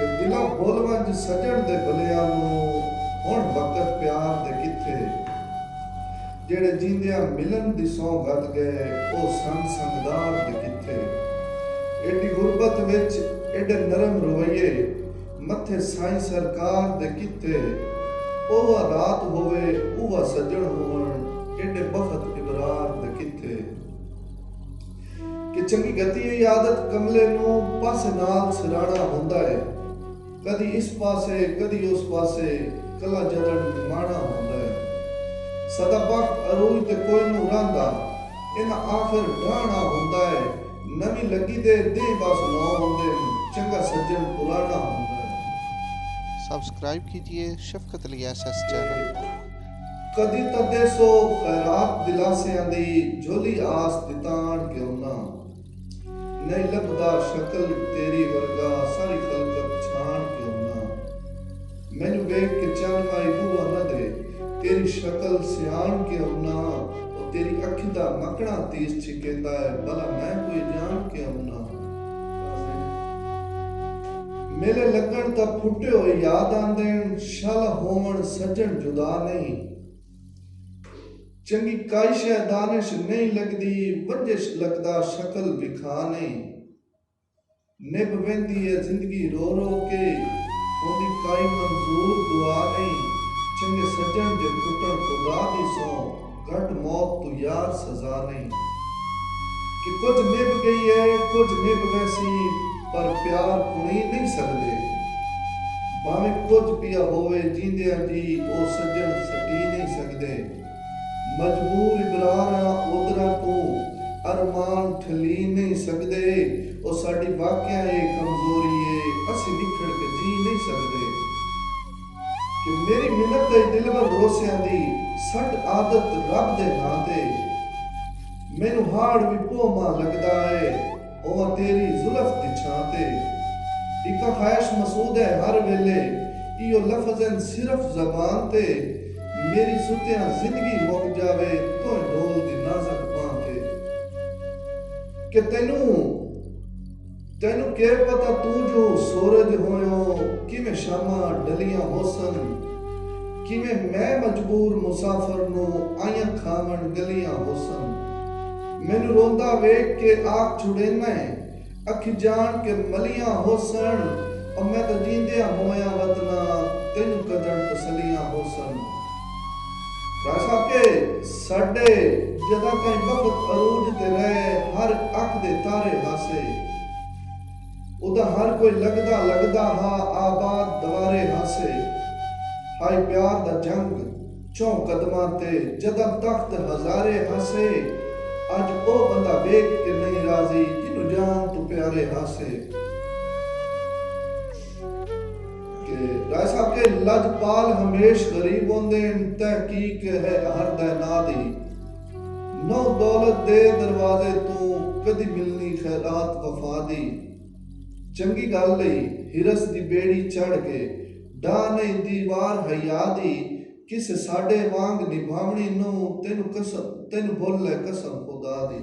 कि दिलों बोलवंज सजण दे भलियां नूं हुण वक्त प्यार दे किथे जेड़े जींदियां मिलन दी सौं गद गए ओ संग संगदार दे किथे एडी गुरबत विच एडे नरम रवैये मथे साईं सरकार दे किथे ओवा रात होवे ओवा सजण होवण एडे बखत इबरार दे किथे कि चंगी गति की आदत कमले नूं पासे नाल सिराणा हुंदा है कदी इस पासे कदी उस पासे कला जदन माणा हुंदा है सदा वक्त अरूज ते कोई नूं रंदा इन आखिर ढाणा हुंदा है नवी लगी दे दे बस नौ हुंदे चंगा सज्जन पुराना हुंदा है। सब्सक्राइब कीजिए शफकत अली एसएस चैनल। कदी तदे सो खैरात दिलासियां दी झोली आस दिताण क्यों ना नहीं लभदा शक्ल तेरी वर्गा सारी खलकत छाण क्यों ना मैनू वेख के चल माई बूआ न दे तेरी शक्ल सियाण क्यों ना और तेरी अखी दा मकड़ा तीस छिकेंदा है भला मैं कोई जान क्यों ना मेले लगन ता फुटे होए याद आंदेन शल होवण सज्जन जुदा नहीं चंगी काई शै दानिश नहीं लगदी वंजिश लगदा शक्ल विखा नहीं निभ वेंदी है जिंदगी रो रो के ओदी काई मंजूर दुआ नहीं चंगे सज्जन दे टुटण खुदा दी सौ घट मौत तू यार सजा नहीं कि कुछ निभ गई है कुछ निभ वैसी पर प्यार कुणी नहीं सकदे भावें कुछ पिया होवे जींदियां जी ओ सज्जन सटी नहीं सकदे मजबूर इबरारा उदरा तू अरमान ठली नहीं सकदे ओ साडी वाकया ए कमजोरी है असी निखड़ के जी नहीं सकदे कि मेरी मिन्नत दे दिल वर रोसियां दी सट आदत रब दे नां ते मैनू हाड़ भी पोमा लगदा है ओ तेरी जुल्फ दी छां ते इका ख्वाहिश मसूद है हर वेले इयो लफ्ज़न सिर्फ ज़बान ते मेरी सुतियां जिंदगी मुक जावे तो ढोल दी नाज़क बां ते कि तेनू के पता तू जो सूरज होयो किवें शामां डलियां होसन किवें मैं मजबूर मुसाफिर नू आइयां खावण गलियां होसन मैनू रोंदा वेख के आख छुड़ेना है अखी जान के मलियां होसन और मैं तो जींदियां होया वतना तेनू कदन तसलियां होसन रासा के साडे जदा कई वक्त अरूज ते रहे हर अख दे तारे हासे उदा हर कोई लगदा हा आबाद दवारे हासे हाय प्यार दा जंग चौं कदमां ते जदा तख्त हजारे हासे अज ओ बंदा वेख के नहीं राजी जिन्नू जान तू प्यारे हासे राय साहब के लजपाल हमेश गरीब होंदे तहकीक है हर दैनादी नौ दौलत दे दरवाजे तू कदी मिलनी खैरात वफा दी चंगी गल लई हिरस दी बेड़ी चढ़ के डाने दीवार हया दी किस साडे वांग निभावनी नू तेनू भुल ले कसम खुदा दी।